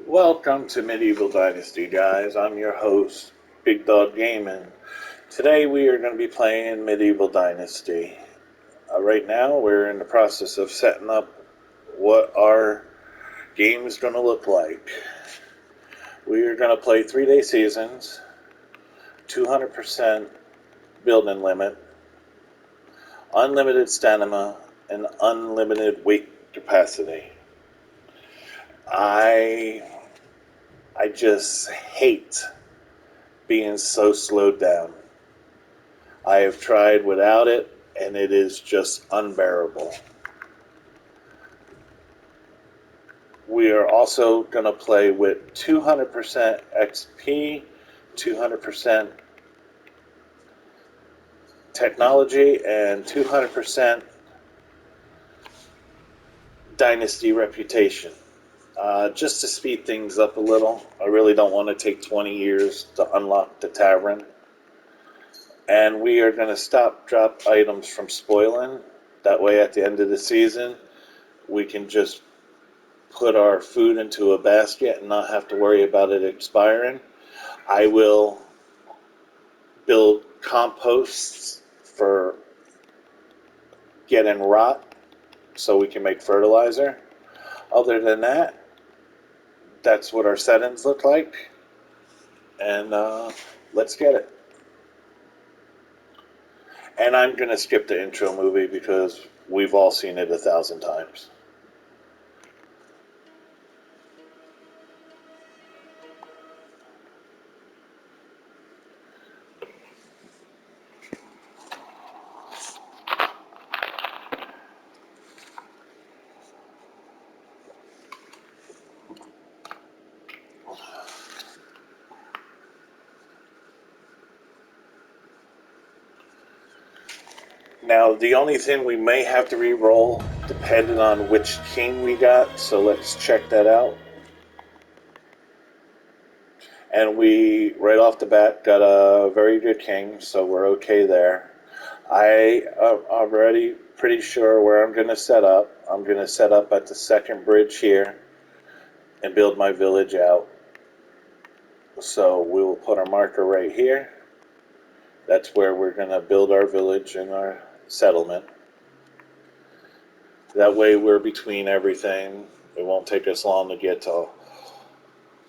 Welcome to Medieval Dynasty, guys. I'm your host, Big Dog Gaming. Today we are going to be playing Medieval Dynasty. Right now we're in the process of setting up what our game is going to look like. We are going to play 3-day seasons, 200% building limit, unlimited stamina, and unlimited weight capacity. I just hate being so slowed down. I have tried without it, and it is just unbearable. We are also going to play with 200% XP, 200% technology, and 200% dynasty reputation. Just to speed things up a little, I really don't want to take 20 years to unlock the tavern. And we are going to stop drop items from spoiling. That way, at the end of the season, we can just put our food into a basket and not have to worry about it expiring. I will build composts for getting rot so we can make fertilizer. Other than that, that's what our settings look like. And let's get it. And I'm going to skip the intro movie because we've all seen it 1,000 times. Now, the only thing we may have to re-roll depending on which king we got, so let's check that out. And we, right off the bat, got a very good king, so we're okay there. I am already pretty sure where I'm going to set up. I'm going to set up at the second bridge here and build my village out. So we will put our marker right here. That's where we're going to build our village and our settlement. That way we're between everything. It won't take us long to get to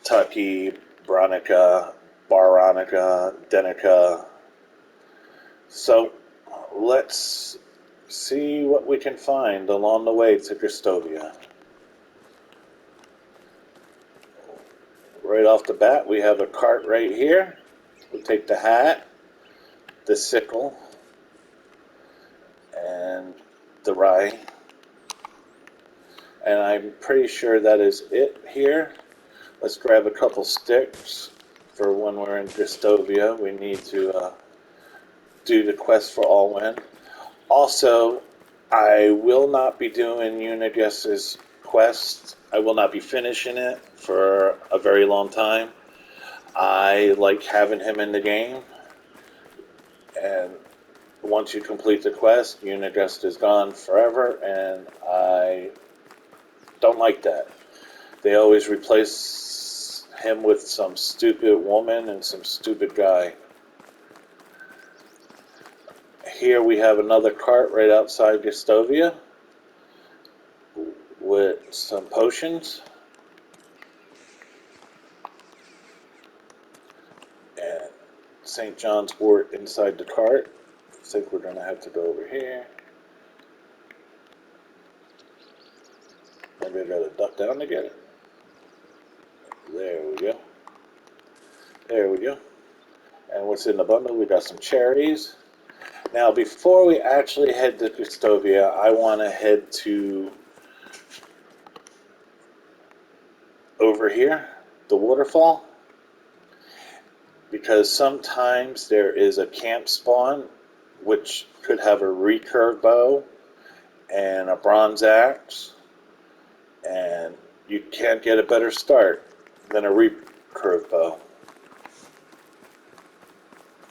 Tucky, Bronica, Baronica, Denica. So let's see what we can find along the way to Gristovia. Right off the bat, we have a cart right here. We'll take the hat, the sickle, and the rye. And I'm pretty sure that is it here. Let's grab a couple sticks for when we're in Gristovia. We need to do the quest for Alwyn. Also, I will not be doing Unigus's quest. I will not be finishing it for a very long time. I like having him in the game, and once you complete the quest, Unigust is gone forever, and I don't like that. They always replace him with some stupid woman and some stupid guy. Here we have another cart right outside Gristovia with some potions. And St. John's wort inside the cart. I think we're going to have to go over here. Maybe I got to duck down to get it. There we go. There we go. And what's in the bundle? We got some cherries. Now, before we actually head to Gristovia, I want to head to over here, the waterfall, because sometimes there is a camp spawn which could have a recurve bow and a bronze axe, and you can't get a better start than a recurve bow.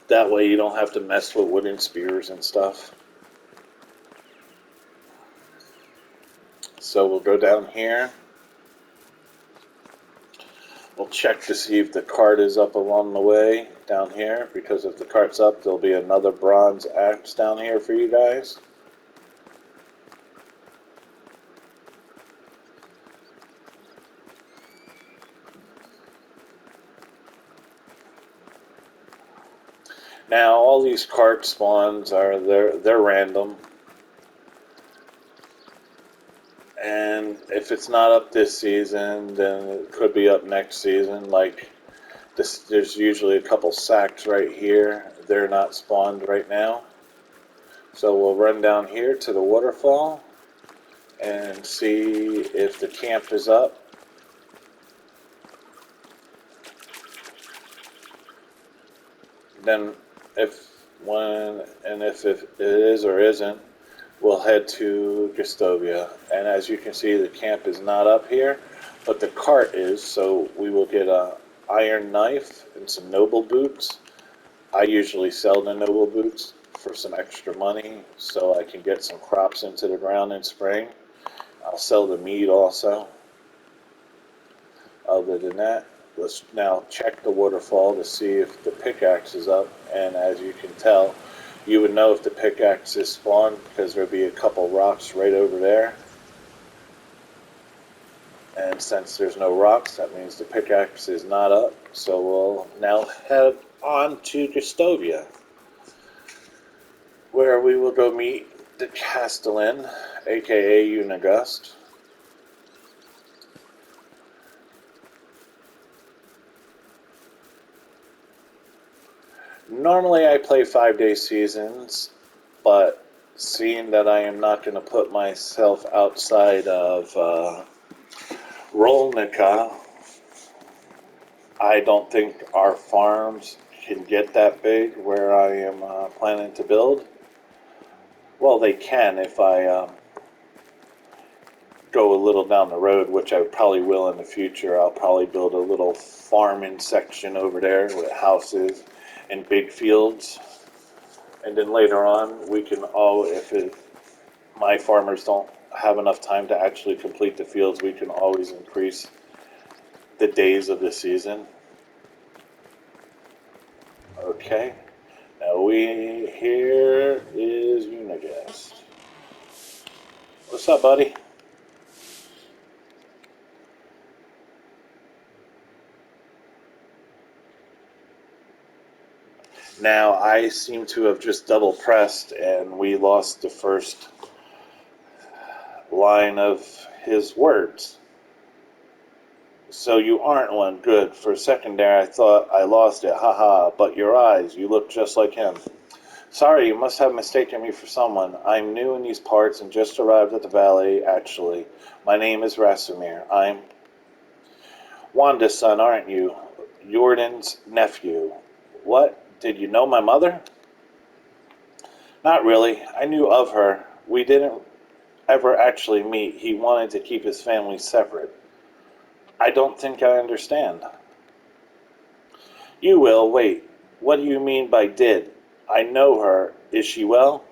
That way you don't have to mess with wooden spears and stuff. So we'll go down here. We'll check to see if the cart is up along the way down here, because if the cart's up, there'll be another bronze axe down here for you guys. Now, all these cart spawns are they're random. And if it's not up this season, then it could be up next season. Like this, there's usually a couple sacks right here. They're not spawned right now. So we'll run down here to the waterfall and see if the camp is up. Then if it is or isn't, we'll head to Gestovia. And as you can see, the camp is not up here, but the cart is, so we will get a iron knife and some noble boots. I usually sell the noble boots for some extra money so I can get some crops into the ground in spring. I'll sell the meat also. Other than that, let's now check the waterfall to see if the pickaxe is up. And as you can tell, you would know if the pickaxe is spawned because there'd be a couple rocks right over there. And since there's no rocks, that means the pickaxe is not up. So we'll now head on to Gestovia, where we will go meet the Castellan, aka Unigust. Normally I play 5-day seasons, but seeing that I am not going to put myself outside of Rolnica, I don't think our farms can get that big where I am planning to build. Well, they can if I go a little down the road, which I probably will in the future. I'll probably build a little farming section over there with houses and big fields. And then later on, we can my farmers don't have enough time to actually complete the fields, we can always increase the days of the season. Okay. Now here is Unigast. What's up, buddy? Now I seem to have just double pressed and we lost the first line of his words. So you aren't one. Good. For a second there I thought I lost it. Haha, but your eyes, you look just like him. Sorry, you must have mistaken me for someone. I'm new in these parts and just arrived at the valley, actually. My name is Rasimir. I'm Wanda's son, aren't you? Jordan's nephew. What? Did you know my mother? Not really. I knew of her. We didn't ever actually meet. He wanted to keep his family separate. I don't think I understand. You will. Wait. What do you mean by did? I know her. Is she well?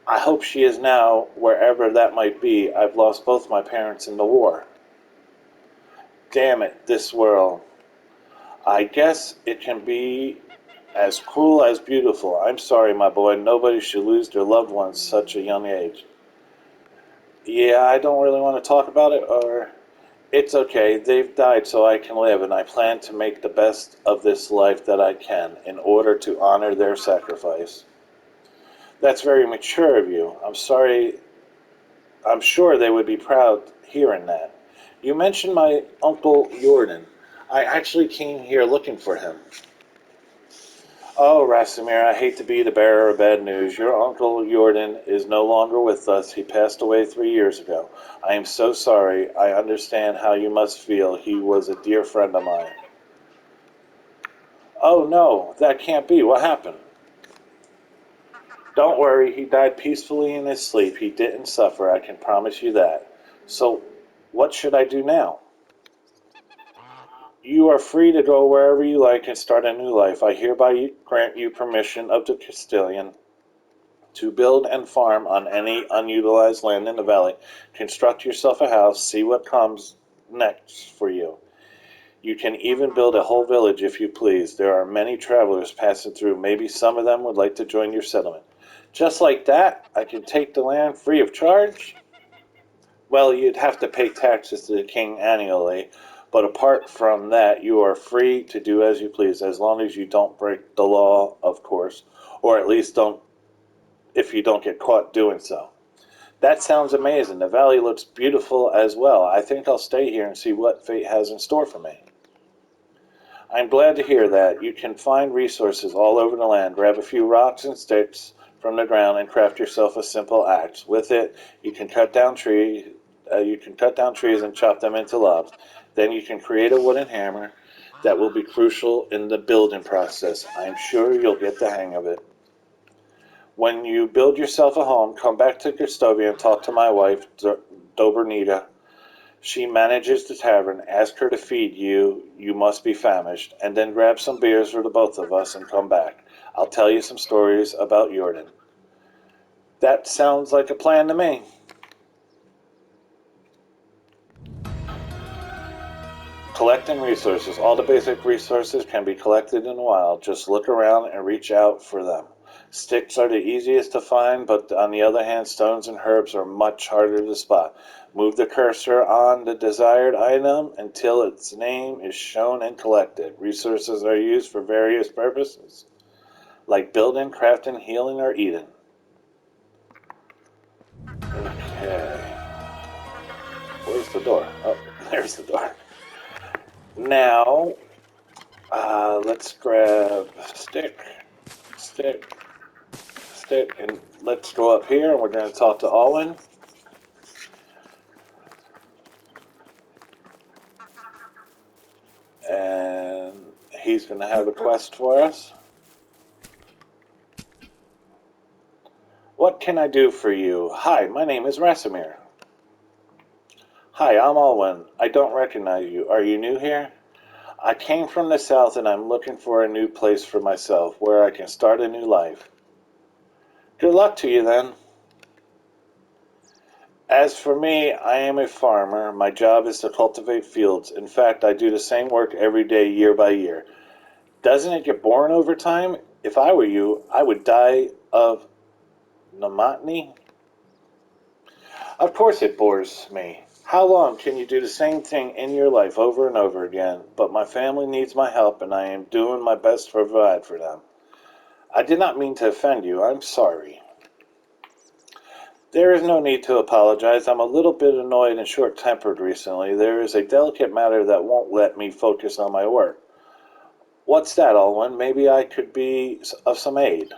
I hope she is now, wherever that might be. I've lost both my parents in the war. Damn it, this world. I guess it can be as cruel as beautiful. I'm sorry, my boy. Nobody should lose their loved ones such a young age. Yeah, I don't really want to talk about it, or it's okay. They've died so I can live, and I plan to make the best of this life that I can in order to honor their sacrifice. That's very mature of you. I'm sorry. I'm sure they would be proud hearing that. You mentioned my Uncle Jordan. I actually came here looking for him. Oh, Rasimir, I hate to be the bearer of bad news. Your Uncle Jordan is no longer with us. He passed away 3 years ago. I am so sorry. I understand how you must feel. He was a dear friend of mine. Oh, no, that can't be. What happened? Don't worry. He died peacefully in his sleep. He didn't suffer. I can promise you that. So, what should I do now? You are free to go wherever you like and start a new life. I hereby grant you permission of the Castellan to build and farm on any unutilized land in the valley. Construct yourself a house, see what comes next for you. You can even build a whole village if you please. There are many travelers passing through. Maybe some of them would like to join your settlement. Just like that, I can take the land free of charge? Well, you'd have to pay taxes to the king annually, but apart from that, you are free to do as you please, as long as you don't break the law, of course, or at least don't if you don't get caught doing so. That sounds amazing. The valley looks beautiful as well. I think I'll stay here and see what fate has in store for me. I'm glad to hear that. You can find resources all over the land. Grab a few rocks and sticks from the ground and craft yourself a simple axe. With it, you can cut down trees. You can cut down trees and chop them into logs. Then you can create a wooden hammer that will be crucial in the building process. I'm sure you'll get the hang of it. When you build yourself a home, come back to Gustovia and talk to my wife, Dobernita. She manages the tavern. Ask her to feed you. You must be famished. And then grab some beers for the both of us and come back. I'll tell you some stories about Jordan. That sounds like a plan to me. Collecting resources. All the basic resources can be collected in the wild. Just look around and reach out for them. Sticks are the easiest to find, but on the other hand, stones and herbs are much harder to spot. Move the cursor on the desired item until its name is shown and collected. Resources are used for various purposes, like building, crafting, healing, or eating. Okay. Where's the door? Oh, there's the door. Now, let's grab stick, and let's go up here and we're going to talk to Alwyn. And he's going to have a quest for us. What can I do for you? Hi, my name is Rasimir. Hi, I'm Alwyn. I don't recognize you. Are you new here? I came from the south and I'm looking for a new place for myself where I can start a new life. Good luck to you then. As for me, I am a farmer. My job is to cultivate fields. In fact, I do the same work every day, year by year. Doesn't it get boring over time? If I were you, I would die of monotony. Of course it bores me. How long can you do the same thing in your life over and over again? But my family needs my help and I am doing my best to provide for them. I did not mean to offend you. I'm sorry. There is no need to apologize. I'm a little bit annoyed and short-tempered recently. There is a delicate matter that won't let me focus on my work. What's that, Alwyn? Maybe I could be of some aid.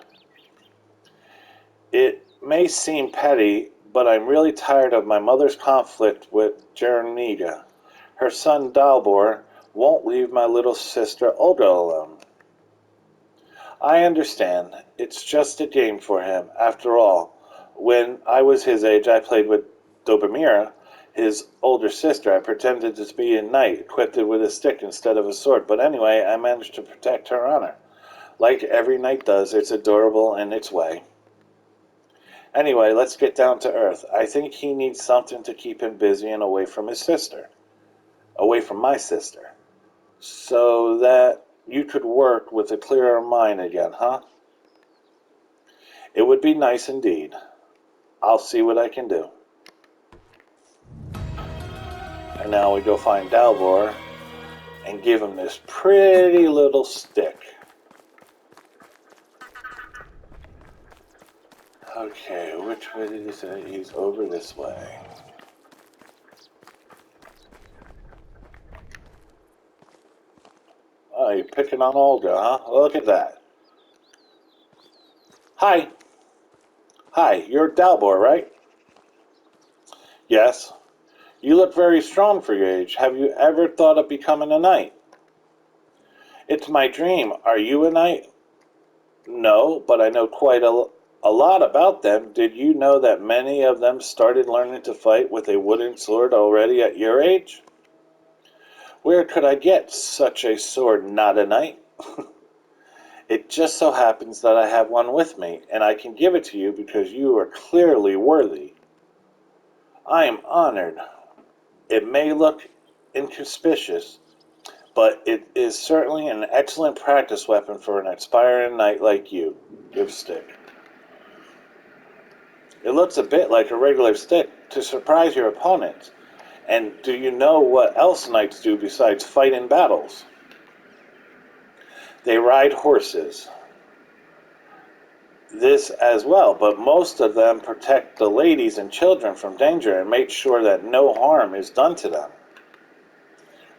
It may seem petty, but I'm really tired of my mother's conflict with Jerniga. Her son Dalbor won't leave my little sister Olga alone. I understand. It's just a game for him. After all, when I was his age, I played with Dobemira, his older sister. I pretended to be a knight, equipped with a stick instead of a sword. But anyway, I managed to protect her honor. Like every knight does, it's adorable in its way. Anyway, let's get down to earth. I think he needs something to keep him busy and away from his sister. Away from my sister. So that you could work with a clearer mind again, huh? It would be nice indeed. I'll see what I can do. And now we go find Dalbor and give him this pretty little stick. Okay, which way did he say? He's over this way. Oh, you're picking on Olga, huh? Look at that. Hi. Hi, you're Dalbor, right? Yes. You look very strong for your age. Have you ever thought of becoming a knight? It's my dream. Are you a knight? No, but I know quite a lot about them. Did you know that many of them started learning to fight with a wooden sword already at your age? Where could I get such a sword, not a knight? It just so happens that I have one with me, and I can give it to you because you are clearly worthy. I am honored. It may look inconspicuous, but it is certainly an excellent practice weapon for an aspiring knight like you. Give stick. It looks a bit like a regular stick to surprise your opponents. And do you know what else knights do besides fight in battles? They ride horses. This as well, but most of them protect the ladies and children from danger and make sure that no harm is done to them.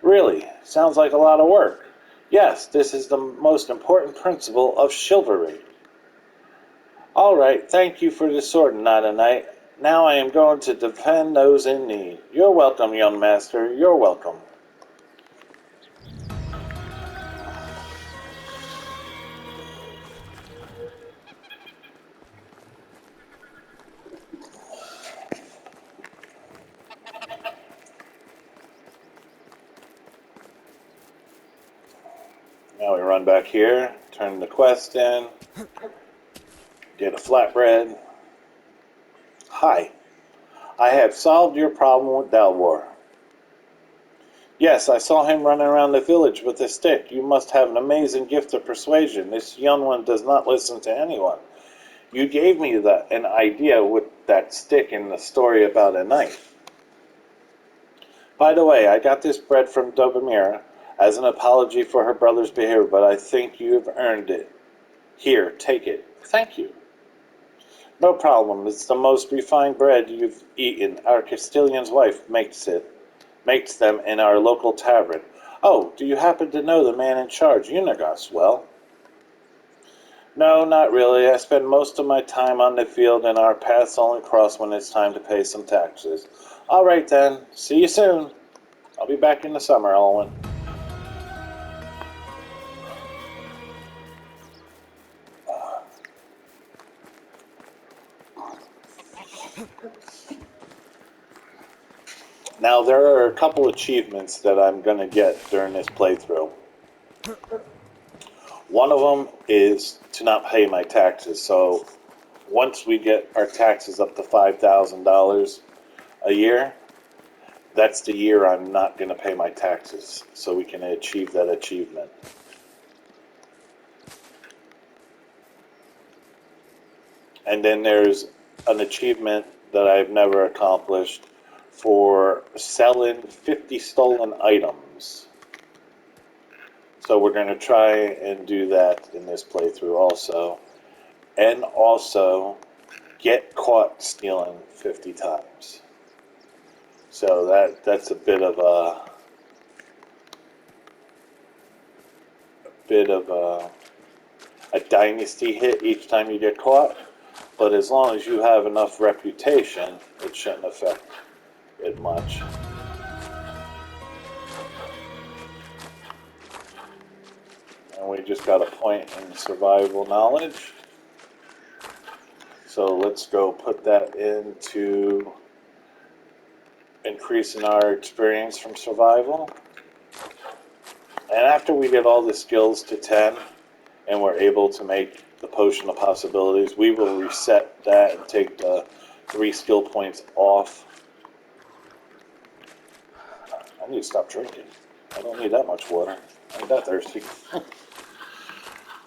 Really, sounds like a lot of work. Yes, this is the most important principle of chivalry. All right, thank you for the sword, not a knight. Now I am going to defend those in need. You're welcome, young master. You're welcome. Now we run back here, turn the quest in, get a flatbread. Hi, I have solved your problem with Dalwar. Yes, I saw him running around the village with a stick. You must have an amazing gift of persuasion. This young one does not listen to anyone. You gave me an idea with that stick in the story about a knight. By the way, I got this bread from Dobamira as an apology for her brother's behavior, but I think you have earned it. Here, take it. Thank you. No problem. It's the most refined bread you've eaten. Our Castilian's wife makes them in our local tavern. Oh, do you happen to know the man in charge, Unigas, well? No, not really. I spend most of my time on the field and our paths only cross when it's time to pay some taxes. All right then. See you soon. I'll be back in the summer, Alwyn. Now, there are a couple achievements that I'm going to get during this playthrough. One of them is to not pay my taxes. So once we get our taxes up to $5,000 a year, that's the year I'm not going to pay my taxes. So we can achieve that achievement. And then there's an achievement that I've never accomplished for selling 50 stolen items. So we're going to try and do that in this playthrough also. And also get caught stealing 50 times. So that's a bit of a dynasty hit each time you get caught. But as long as you have enough reputation, it shouldn't affect it much. And we just got a point in survival knowledge. So let's go put that into increasing our experience from survival. And after we get all the skills to 10 and we're able to make the potion of possibilities, we will reset that and take the 3 skill points off. I need to stop drinking. I don't need that much water. I'm that thirsty.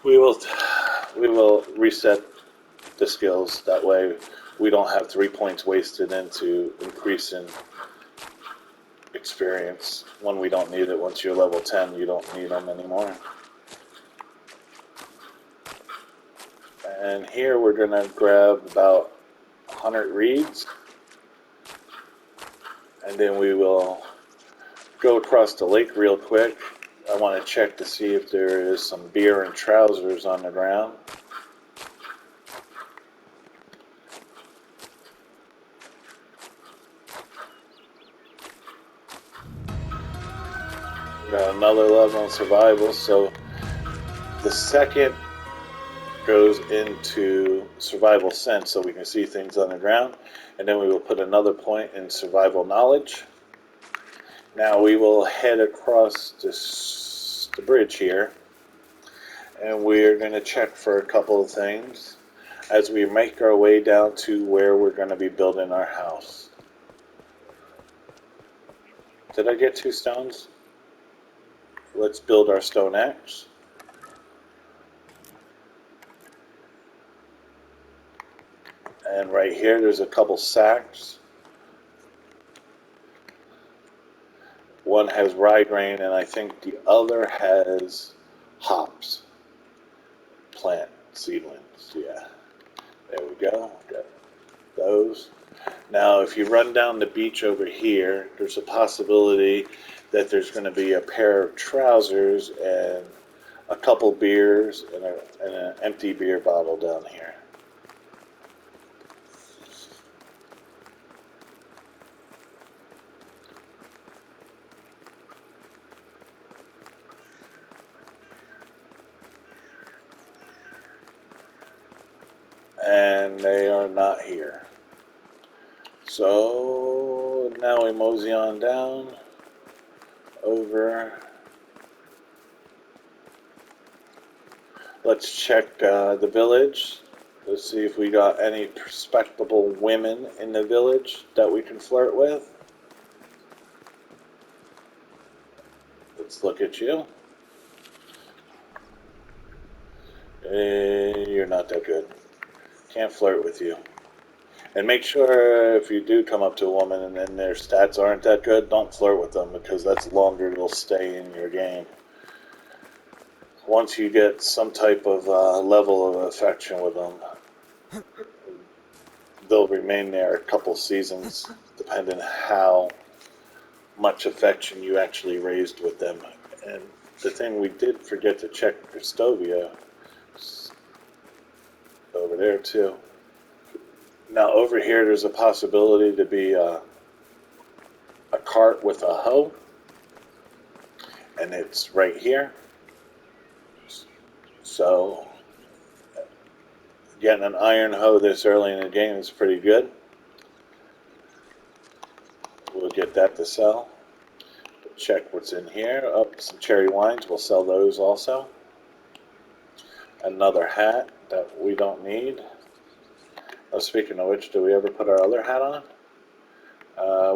We will reset the skills. That way we don't have 3 points wasted into increasing experience when we don't need it. Once you're level 10, you don't need them anymore. And here we're going to grab about 100 reeds. And then we will go across the lake real quick. I want to check to see if there is some beer and trousers on the ground. Got another level in survival, so the second goes into survival sense so we can see things on the ground, and then we will put another point in survival knowledge. Now we will head across the bridge here, and we're going to check for a couple of things as we make our way down to where we're going to be building our house. Did I get 2 stones? let's build our stone axe. And right here, there's a couple sacks. One has rye grain, and I think the other has hops. Plant seedlings, yeah. There we go. Got those. Now, if you run down the beach over here, there's a possibility that there's going to be a pair of trousers and a couple beers and an empty beer bottle down here. And they are not here. So now we mosey on down over. Let's check the village. Let's see if we got any respectable women in the village that we can flirt with. Let's look at you. You're not that good. Can't flirt with you. And make sure if you do come up to a woman and then their stats aren't that good, don't flirt with them, because that's longer they'll stay in your game. Once you get some type of level of affection with them, they'll remain there a couple seasons, depending how much affection you actually raised with them. And the thing we did forget to check Gristovia over there too. Now over here, there's a possibility to be a cart with a hoe, and it's right here. So getting an iron hoe this early in the game is pretty good. We'll get that to sell. Check what's in here. Oh, some cherry wines. We'll sell those also. Another hat that we don't need. Oh, speaking of which, do we ever put our other hat on?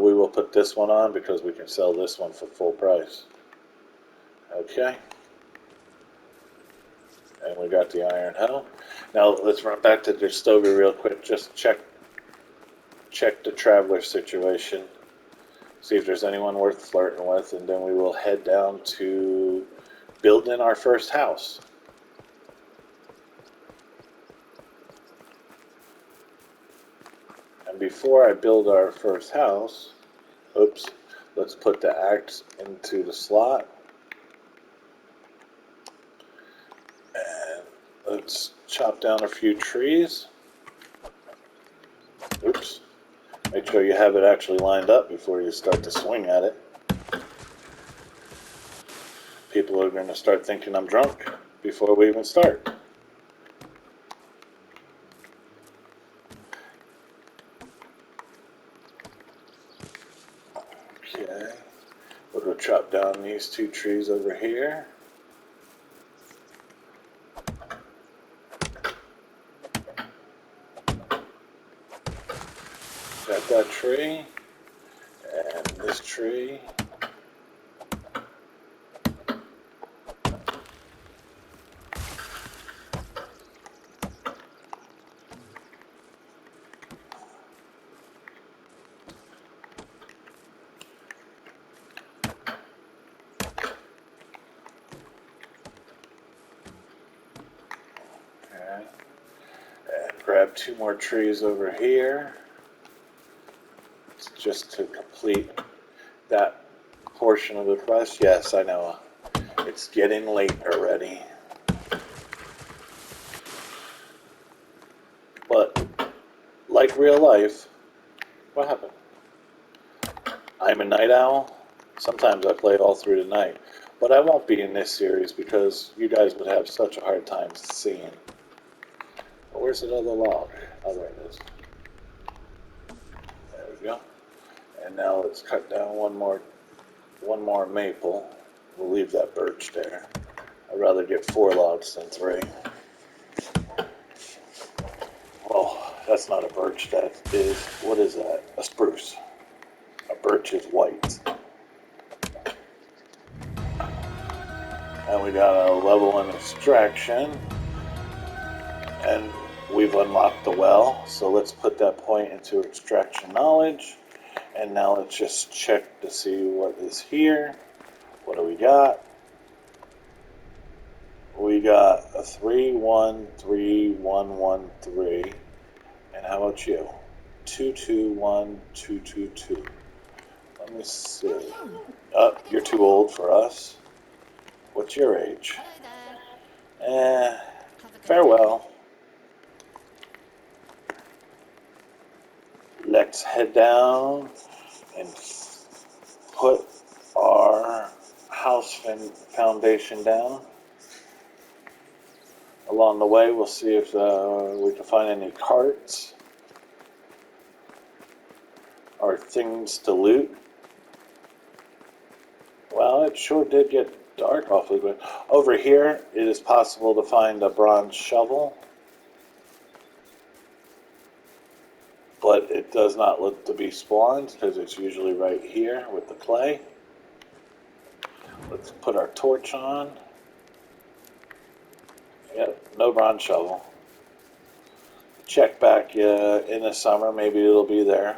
We will put this one on because we can sell this one for full price. Okay. And we got the iron hoe. Now let's run back to Gristovia real quick. Just check the traveler situation. See if there's anyone worth flirting with, and then we will head down to building our first house. And before I build our first house, oops, let's put the axe into the slot. And let's chop down a few trees. Oops. Make sure you have it actually lined up before you start to swing at it. People are going to start thinking I'm drunk before we even start. Okay. We'll go chop down these two trees over here. Got that tree. And this tree. Okay. And grab two more trees over here. Just to complete that portion of the quest. Yes, I know. It's getting late already. But, like real life, what happened? I'm a night owl. Sometimes I play all through the night. But I won't be in this series because you guys would have such a hard time seeing. But where's that other log? Oh, there it is. There we go. And now let's cut down one more maple. We'll leave that birch there. I'd rather get 4 logs than 3. Oh, that's not a birch. That is, what is that? A spruce. A birch is white. And we got a level in extraction. And we've unlocked the well. So let's put that point into extraction knowledge. And now let's just check to see what is here. What do we got? We got a 313113. And how about you? 221222. Let me see. Oh, you're too old for us. What's your age? Farewell. Let's head down and put our house foundation down. Along the way, we'll see if we can find any carts or things to loot. Well, it sure did get dark awfully quick. Over here, it is possible to find a bronze shovel, but it does not look to be spawned because it's usually right here with the clay. Let's put our torch on. Yep, no bronze shovel. Check back in the summer, maybe it'll be there.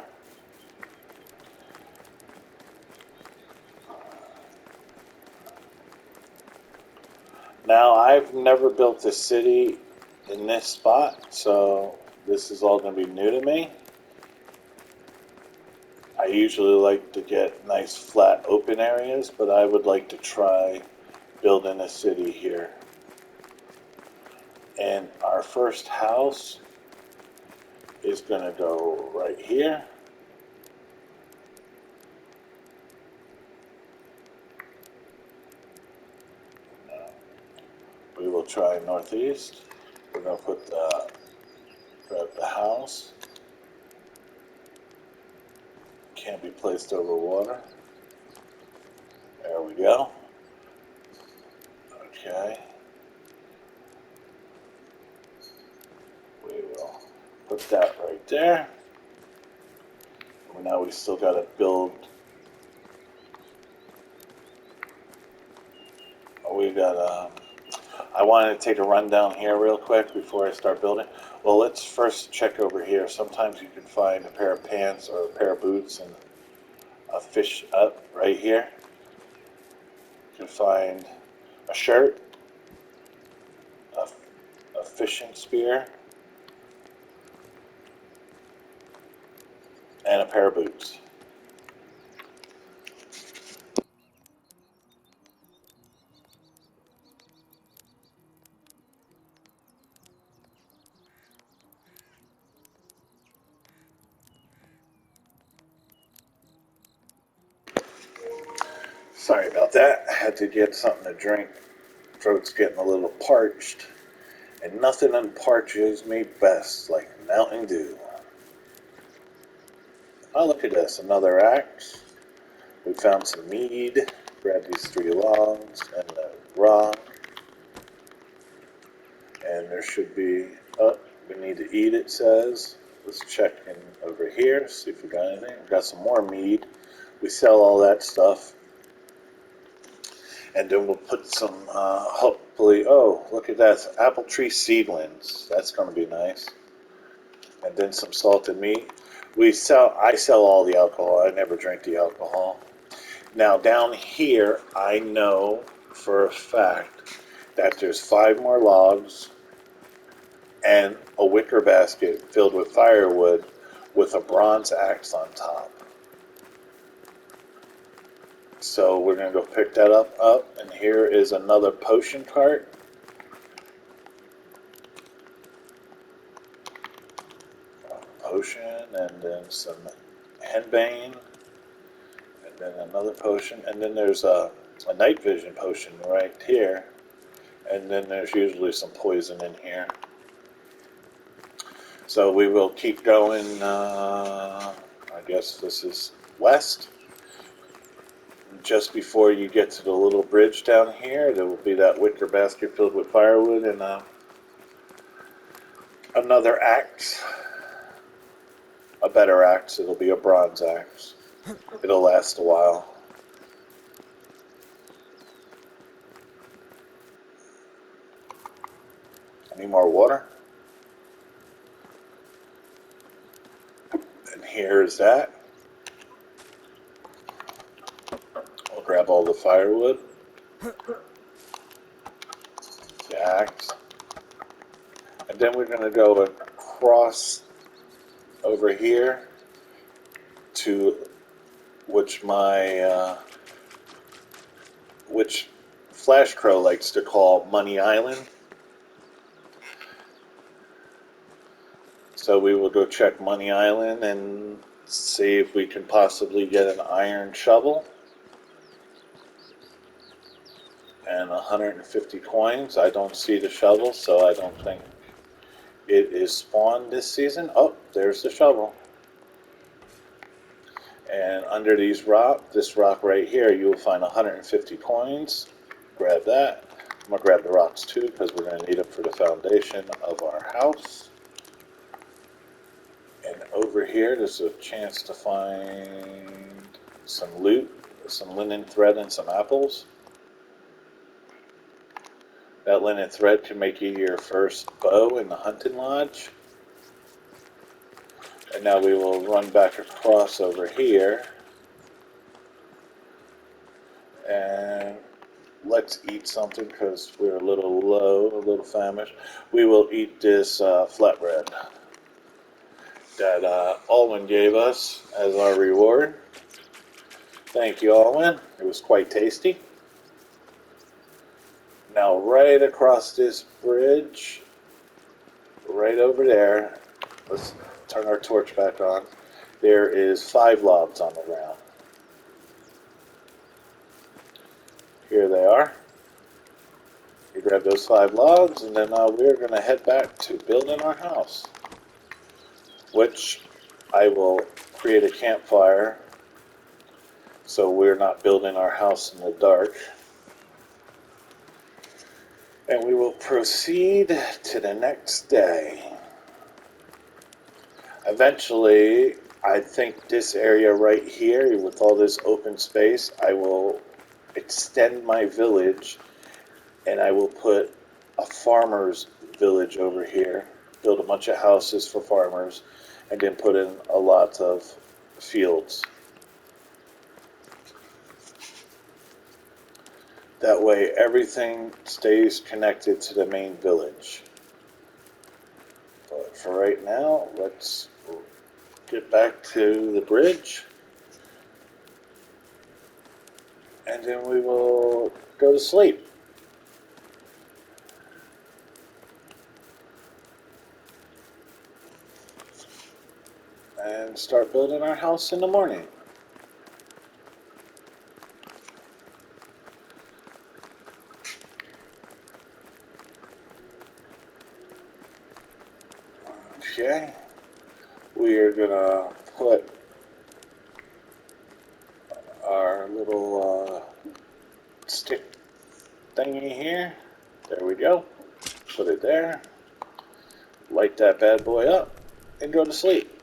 Now, I've never built a city in this spot, so this is all going to be new to me. I usually like to get nice flat open areas, but I would like to try building a city here. And our first house is going to go right here. We will try northeast. We're going to put grab the house. Can't be placed over water. There we go. Okay. We will put that right there. Now we still got to build. We got I wanted to take a run down here real quick before I start building. Well, let's first check over here. Sometimes you can find a pair of pants or a pair of boots and a fish up right here. You can find a shirt, a fishing spear, and a pair of boots. Sorry about that. I had to get something to drink. Throat's getting a little parched. And nothing unparches me best like Mountain Dew. Oh, look at this. Another axe. We found some mead. Grab these 3 logs and the rock. And there should be... Oh, we need to eat, it says. Let's check in over here, see if we got anything. We got some more mead. We sell all that stuff. And then we'll put some, hopefully... Oh, look at that. Apple tree seedlings. That's going to be nice. And then some salted meat. I sell all the alcohol. I never drink the alcohol. Now down here, I know for a fact that there's 5 more logs and a wicker basket filled with firewood with a bronze axe on top. So we're going to go pick that up. And here is another potion cart. Potion, and then some henbane, and then another potion, and then there's a night vision potion right here, and then there's usually some poison in here. So we will keep going. I guess this is west. Just before you get to the little bridge down here, there will be that wicker basket filled with firewood and another axe. A better axe. It'll be a bronze axe. It'll last a while. Any more water? And here's that. I'll grab all the firewood, the axe, and then we're going to go across over here to which Flash Crow likes to call Money Island. So we will go check Money Island and see if we can possibly get an iron shovel and 150 coins. I don't see the shovel, so I don't think it is spawned this season. Oh, there's the shovel. And under this rock right here, you will find 150 coins. Grab that. I'm going to grab the rocks too, because we're going to need them for the foundation of our house. And over here, there's a chance to find some loot, some linen thread and some apples. That linen thread can make you your first bow in the hunting lodge. And now we will run back across over here. And let's eat something because we're a little low, a little famished. We will eat this flatbread that Alwyn gave us as our reward. Thank you, Alwyn. It was quite tasty. Now, right across this bridge, right over there, let's turn our torch back on. There is 5 logs on the ground. Here they are. You grab those 5 logs, and then we're going to head back to building our house, which I will create a campfire so we're not building our house in the dark. And we will proceed to the next day. Eventually, I think this area right here, with all this open space, I will extend my village and I will put a farmer's village over here, build a bunch of houses for farmers, and then put in a lot of fields. That way everything stays connected to the main village. But for right now, let's get back to the bridge. And then we will go to sleep. And start building our house in the morning. Okay, we are gonna put our little stick thingy here. There we go. Put it there. Light that bad boy up and go to sleep.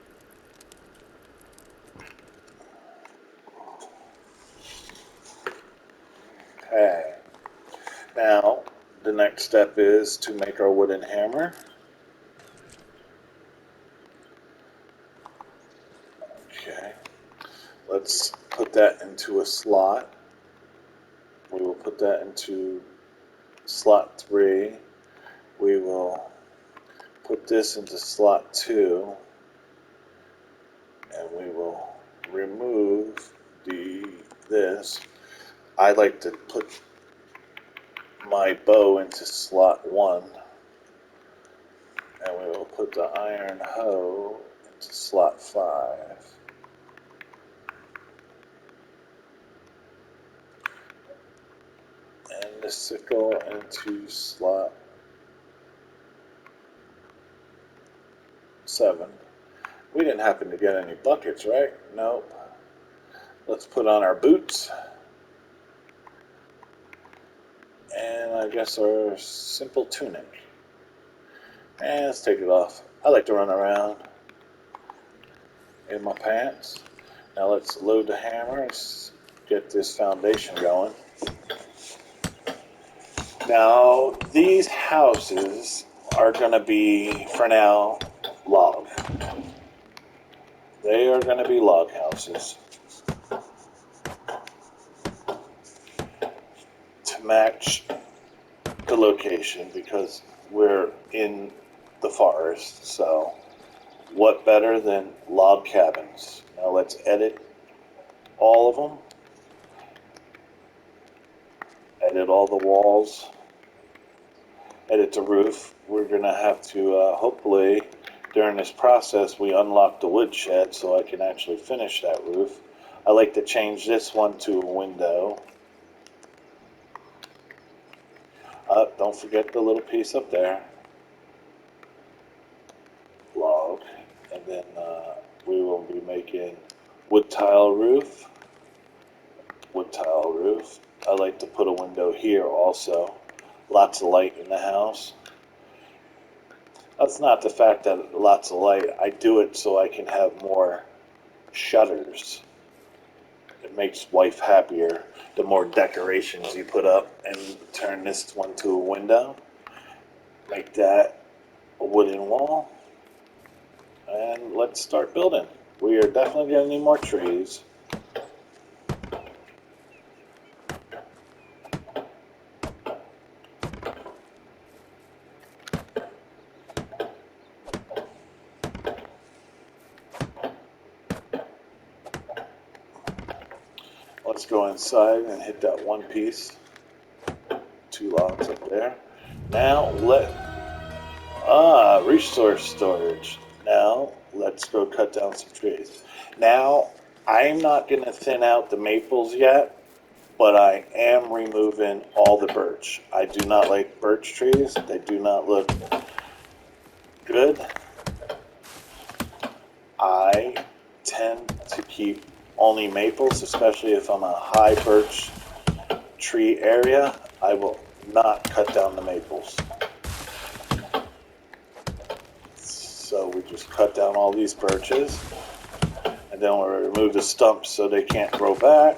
Okay. Now, the next step is to make our wooden hammer. Okay. Let's put that into a slot. We will put that into slot 3. We will put this into slot 2. And we will remove this. I like to put my bow into slot 1. And we will put the iron hoe into slot 5. And the sickle into slot 7. We didn't happen to get any buckets, right? Nope. Let's put on our boots. And I guess our simple tunic. And let's take it off. I like to run around in my pants. Now let's load the hammer and get this foundation going. Now these houses are going to be, for now, log. They are going to be log houses to match the location because we're in the forest. So what better than log cabins? Now let's edit all of them. Edit all the walls. Edit the roof. We're going to have to hopefully during this process we unlock the woodshed so I can actually finish that roof. I like to change this one to a window. Don't forget the little piece up there. Log. And then we will be making wood tile roof. Wood tile roof. I like to put a window here also. Lots of light in the house. That's not the fact that lots of light. I do it so I can have more shutters. It makes wife happier the more decorations you put up, and turn this one to a window. Make that a wooden wall. And let's start building. We are definitely going to need more trees. Let's go inside and hit that one piece. 2 logs up there. Now resource storage. Now let's go cut down some trees. Now I'm not going to thin out the maples yet, but I am removing all the birch. I do not like birch trees. They do not look good. I tend to keep only maples, especially if I'm a high birch tree area. I will not cut down the maples. So we just cut down all these birches, and then we'll remove the stumps so they can't grow back.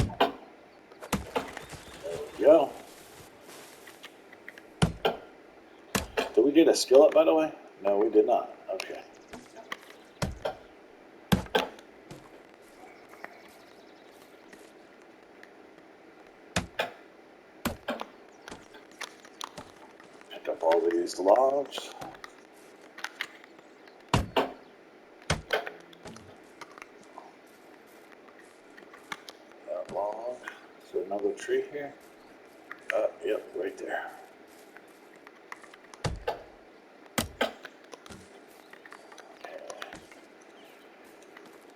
There we go. Did we get a skillet, by the way? No, we did not. Okay. Pick up all these logs. That log. Is there another tree here? Yep, right there.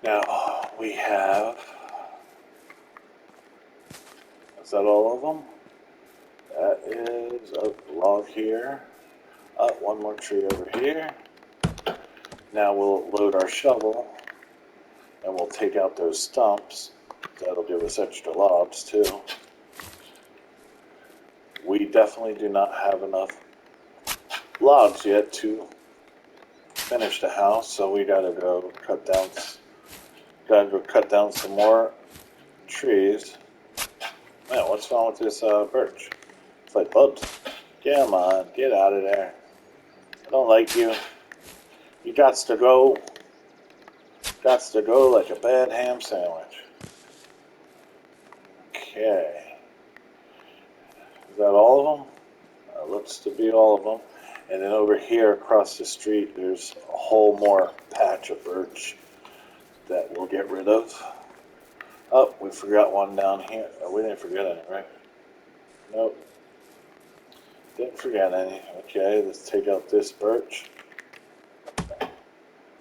Now we have, is that all of them? That is a log here. One more tree over here. Now we'll load our shovel and we'll take out those stumps. That'll give us extra logs too. We definitely do not have enough logs yet to finish the house, so we gotta go cut down some more trees. Man, what's wrong with this birch? It's like bugs. Come on, get out of there. I don't like you. You gots to go like a bad ham sandwich. Okay. Is that all of them? Looks to be all of them. And then over here across the street, there's a whole more patch of birch that we'll get rid of. Oh, we forgot one down here. Oh, we didn't forget any, right? Nope. Didn't forget any. Okay, let's take out this birch. I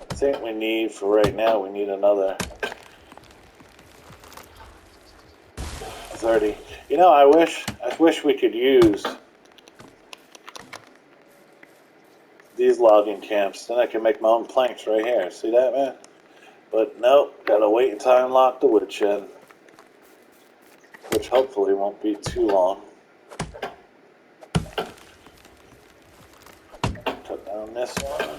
think we need, for right now, we need another 30. You know, I wish we could use these logging camps. Then I can make my own planks right here. See that, man? But nope, gotta wait until I unlock the woodshed, which hopefully won't be too long. Cut down this one.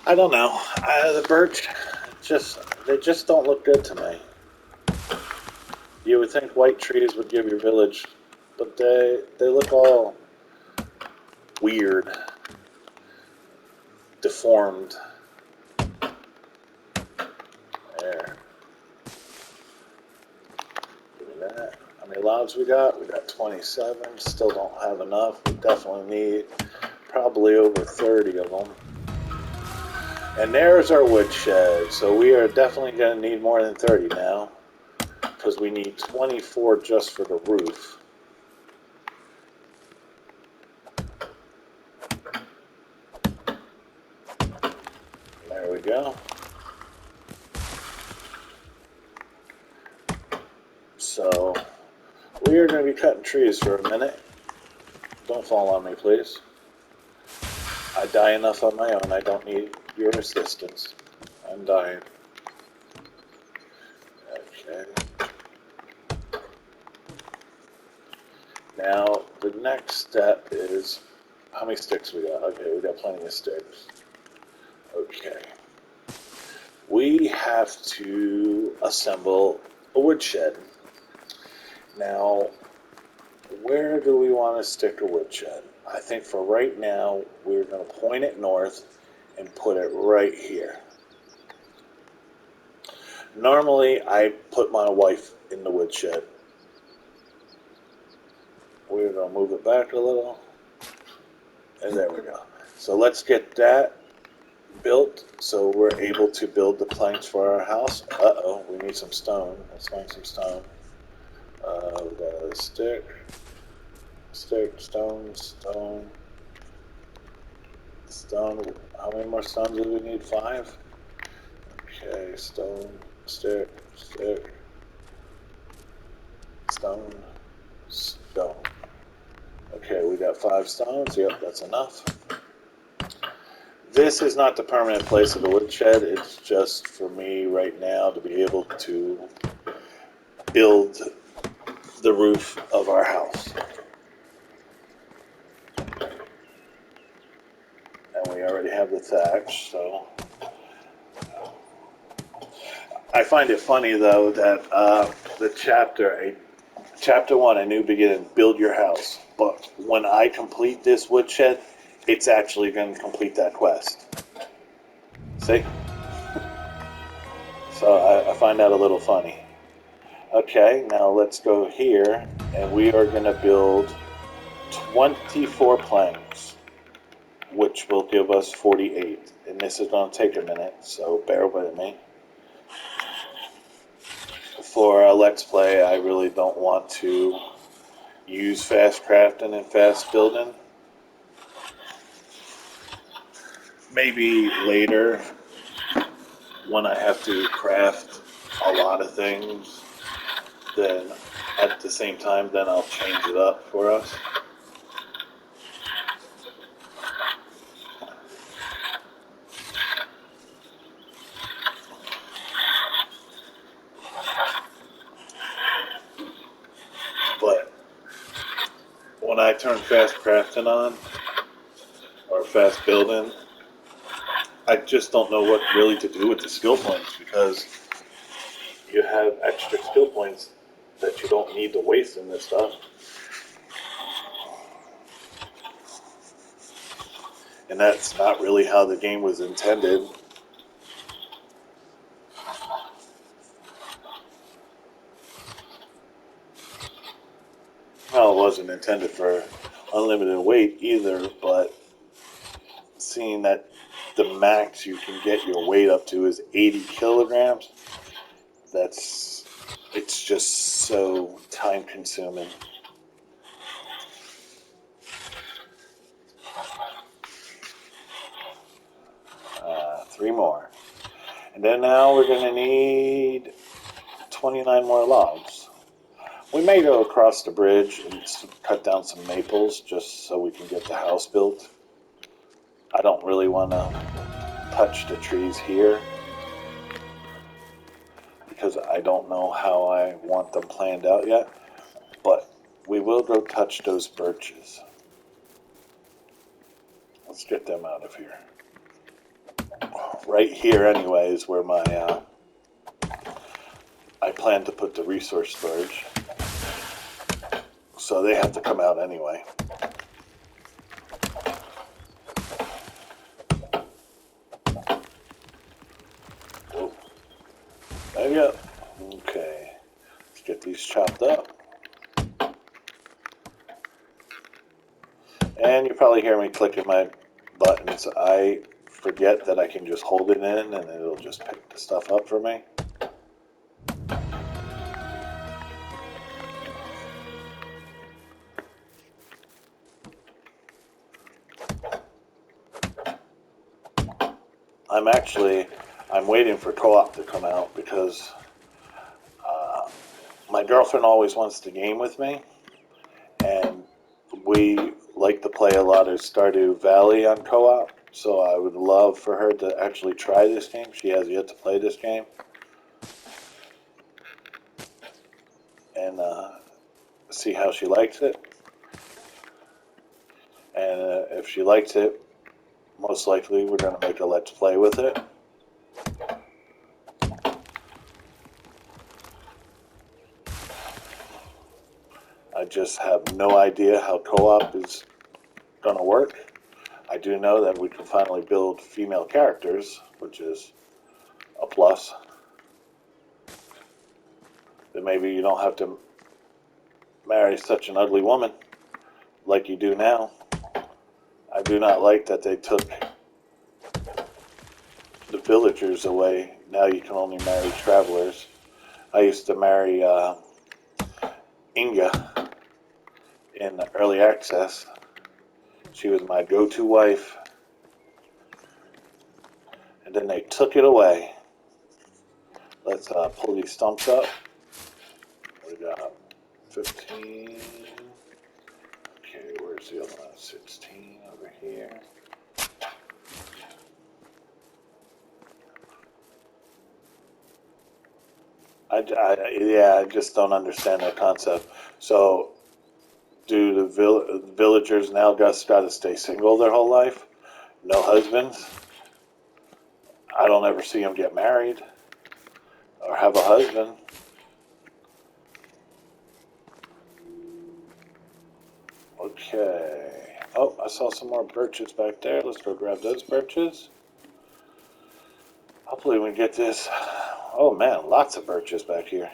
I don't know. The birch, they just don't look good to me. You would think white trees would give your village, but they look all weird, deformed. There. Give me that. How many logs we got? We got 27. Still don't have enough. We definitely need probably over 30 of them. And there's our woodshed. So we are definitely going to need more than 30 now, because we need 24 just for the roof. There we go. So we are going to be cutting trees for a minute. Don't fall on me, please. I die enough on my own. I don't need your assistance. I'm dying. Okay. Now, the next step is, how many sticks we got? Okay, we got plenty of sticks. Okay. We have to assemble a woodshed. Now, where do we want to stick a woodshed? I think for right now, we're going to point it north and put it right here. Normally, I put my wife in the woodshed. We're going to move it back a little. And there we go. So let's get that built so we're able to build the planks for our house. Uh-oh, we need some stone. Let's find some stone. We got a stick, stone, stone. How many more stones do we need? 5? Okay, stone, stick, stone, stone. Okay, we got 5 stones. Yep, that's enough. This is not the permanent place of the woodshed. It's just for me right now to be able to build the roof of our house. And we already have the thatch, so. I find it funny though that the chapter 1, A New Beginning, build your house. But when I complete this woodshed, it's actually going to complete that quest. See? So I find that a little funny. Okay, now let's go here, and we are going to build 24 planks, which will give us 48. And this is going to take a minute, so bear with me. For a Let's Play, I really don't want to use fast crafting and fast building. Maybe later, when I have to craft a lot of things, then at the same time, then I'll change it up for us. But when I turn fast crafting on, or fast building, I just don't know what really to do with the skill points, because you have extra skill points that you don't need to waste in this stuff. And that's not really how the game was intended. Well, it wasn't intended for unlimited weight either, but seeing that the max you can get your weight up to is 80 kilograms, it's just so time consuming. 3 more. And then now we're going to need 29 more logs. We may go across the bridge and cut down some maples just so we can get the house built. I don't really want to touch the trees here because I don't know how I want them planned out yet, but we will go touch those birches. Let's get them out of here. right here anyway is where my I plan to put the resource storage, so they have to come out anyway. Whoa. There you go. Okay, let's get these chopped up. And you probably hear me clicking my buttons. I forget that I can just hold it in and it'll just pick the stuff up for me. I'm waiting for co-op to come out because my girlfriend always wants to game with me, and we like to play a lot of Stardew Valley on co-op, so I would love for her to actually try this game. She has yet to play this game. And see how she likes it. And if she likes it, most likely we're going to make a let's play with it. I just have no idea how co-op is going to work. I do know that we can finally build female characters, which is a plus. That maybe you don't have to marry such an ugly woman like you do now. I do not like that they took the villagers away. Now you can only marry travelers. I used to marry Inga in early access. She was my go-to wife. And then they took it away. Let's pull these stumps up. We got 15. Okay, where's the other one? 16 over here. I just don't understand that concept. So, do the villagers now just got to stay single their whole life? No husbands? I don't ever see them get married or have a husband. Okay. Oh, I saw some more birches back there. Let's go grab those birches. Hopefully we can get this. Oh man, lots of birches back here.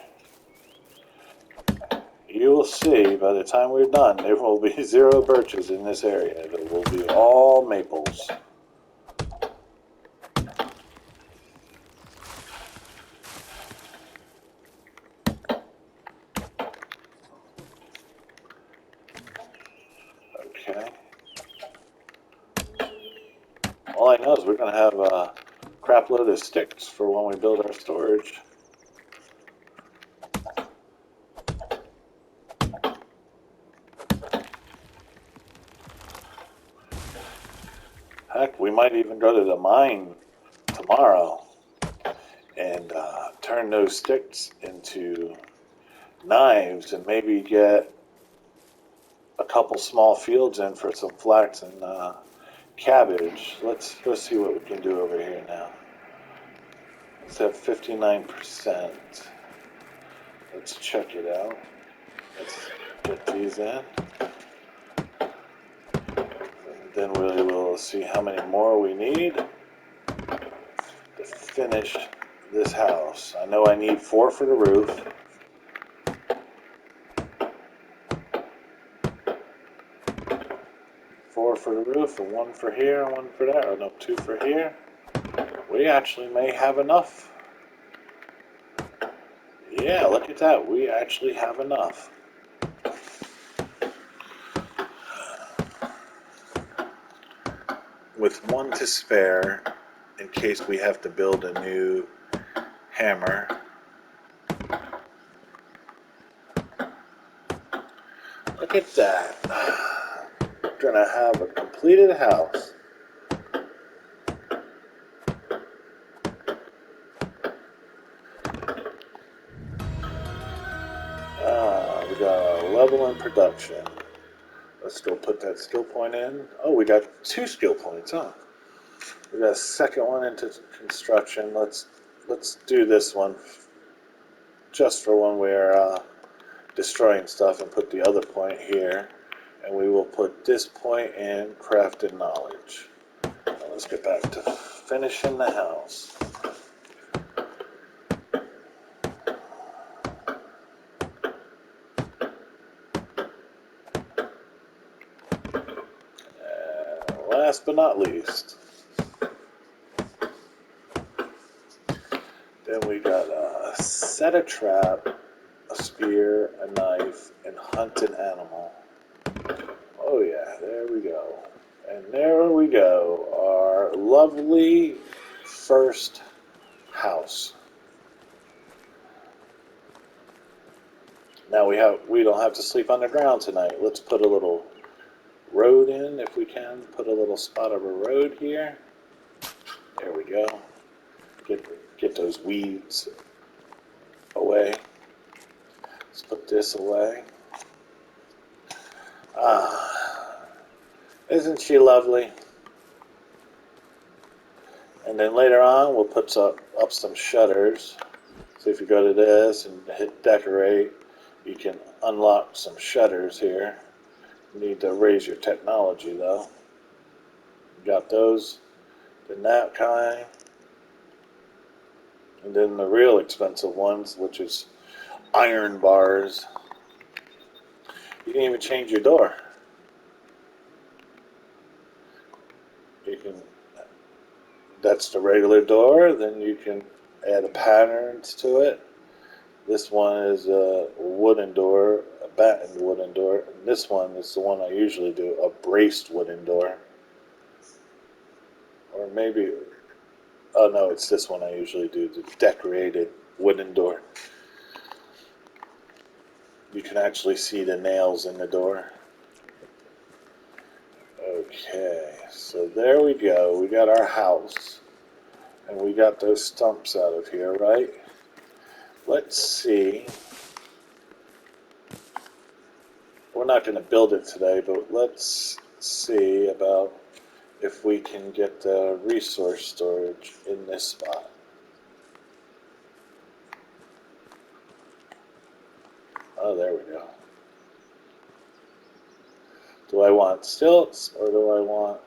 You will see by the time we're done, there will be 0 birches in this area. It will be all maples. Okay. All I know is we're going to have a crap load of sticks for when we build our storage. Heck, we might even go to the mine tomorrow and turn those sticks into knives and maybe get a couple small fields in for some flax and cabbage. Let's go see what we can do over here now. Let's have 59%. Let's check it out. Let's get these in. And then we'll see how many more we need to finish this house. I know I need 4 for the roof. 4 for the roof, and 1 for here, and 1 for there. Oh no, 2 for here. We actually may have enough. Yeah, look at that. We actually have enough. With 1 to spare in case we have to build a new hammer. Look at that. We're gonna have a completed house. We got a level in production. Let's go put that skill point in. Oh, we got 2 skill points, huh? We got a second one into construction. Let's do this one just for when we're destroying stuff, and put the other point here, and we will put this point in crafted knowledge. Now let's get back to finishing the house. And last but not least, then we got a set a trap, a spear, a knife, and hunt an animal. Oh yeah, there we go. And there we go, our lovely first house. Now we don't have to sleep underground tonight. Let's put a little road in if we can. Put a little spot of a road here. There we go. Get those weeds away. Let's put this away. Ah, isn't she lovely? And then later on, we'll put up some shutters. So if you go to this and hit decorate, you can unlock some shutters here. You need to raise your technology though. You got those, then that kind, and then the real expensive ones, which is iron bars. You can even change your door. You can, that's the regular door, then you can add a patterns to it. This one is a wooden door, a battened wooden door. And this one is the one I usually do, a braced wooden door. Or maybe, oh no, it's this one I usually do, the decorated wooden door. You can actually see the nails in the door. Okay, so there we go. We got our house. And we got those stumps out of here, right? Let's see. We're not going to build it today, but let's see about if we can get the resource storage in this spot. Oh, there we go. Do I want stilts or do I want...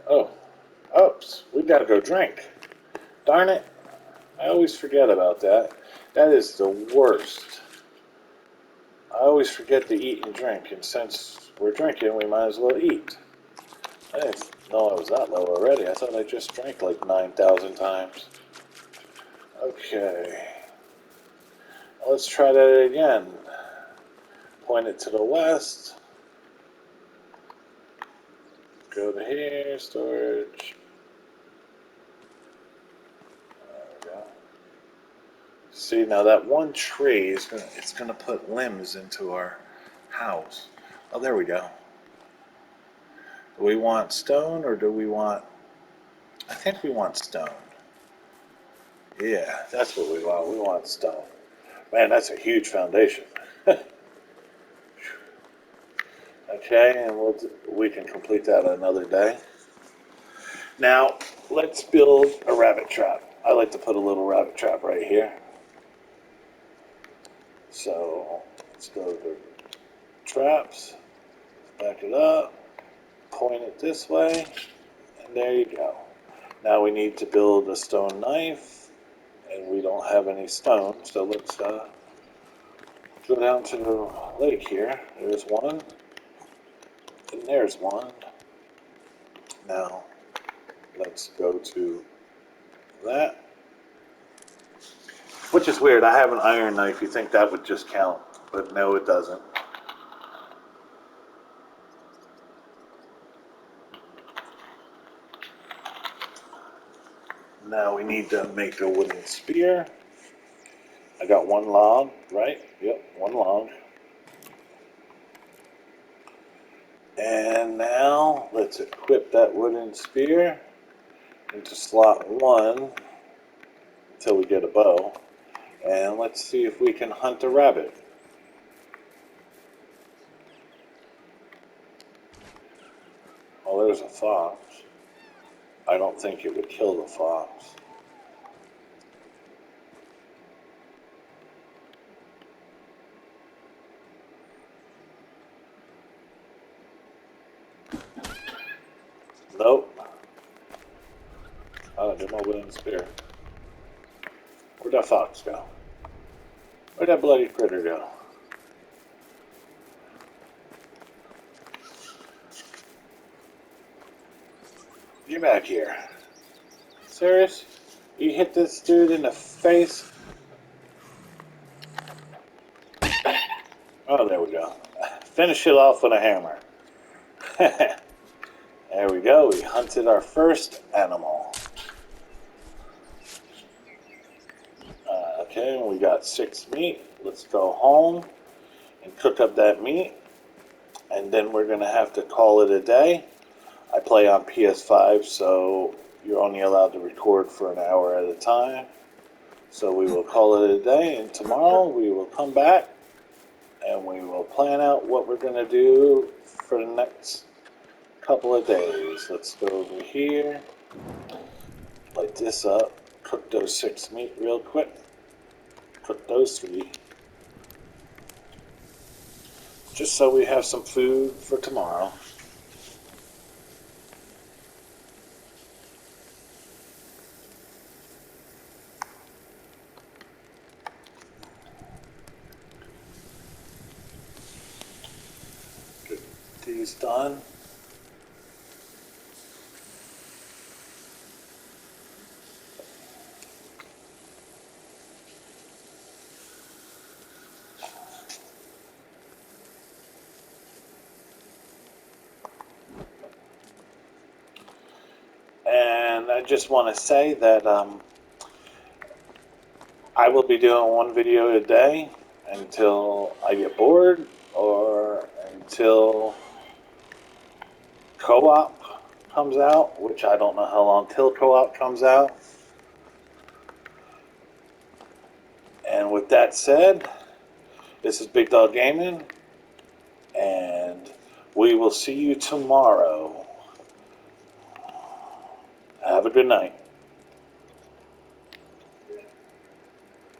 Oh, oops, we gotta go drink. Darn it, I always forget about that. That is the worst. I always forget to eat and drink, and since we're drinking, we might as well eat. I didn't know I was that low already. I thought I just drank like 9,000 times. Okay. Let's try that again. Point it to the west. Go to here, storage. There we go. See, now that one tree is gonna put limbs into our house. Oh, there we go. Do we want stone or do we want... I think we want stone. Yeah, that's what we want. We want stone. Man, that's a huge foundation. Okay, and we can complete that another day. Now, let's build a rabbit trap. I like to put a little rabbit trap right here. So, let's go to traps, back it up, point it this way, and there you go. Now we need to build a stone knife, and we don't have any stone, so let's go down to the lake here. There's one, and there's one. Now, let's go to that. Which is weird, I have an iron knife, you think that would just count, but no it doesn't. Now we need to make a wooden spear. I got one log, right? Yep, one log. And now let's equip that wooden spear. into slot 1 until we get a bow. And let's see if we can hunt a rabbit. Oh, there's a fox. I don't think it would kill the fox. Nope. Oh, there's my wooden spear. Where'd that fox go? Where'd that bloody critter go? Get back here. Serious? You hit this dude in the face? Oh, there we go. Finish it off with a hammer. There we go. We hunted our first animal. Okay, we got 6 meat. Let's go home and cook up that meat. And then we're going to have to call it a day. I play on PS5, so you're only allowed to record for an hour at a time. So we will call it a day, and tomorrow we will come back and we will plan out what we're going to do for the next couple of days. Let's go over here, light this up, cook those 6 meat real quick, cook those 3, just so we have some food for tomorrow. Get these done. And I just want to say that I will be doing 1 video a day until I get bored or until co-op comes out, which I don't know how long till co-op comes out. And with that said, this is Big Dog Gaming, and we will see you tomorrow. Have a good night.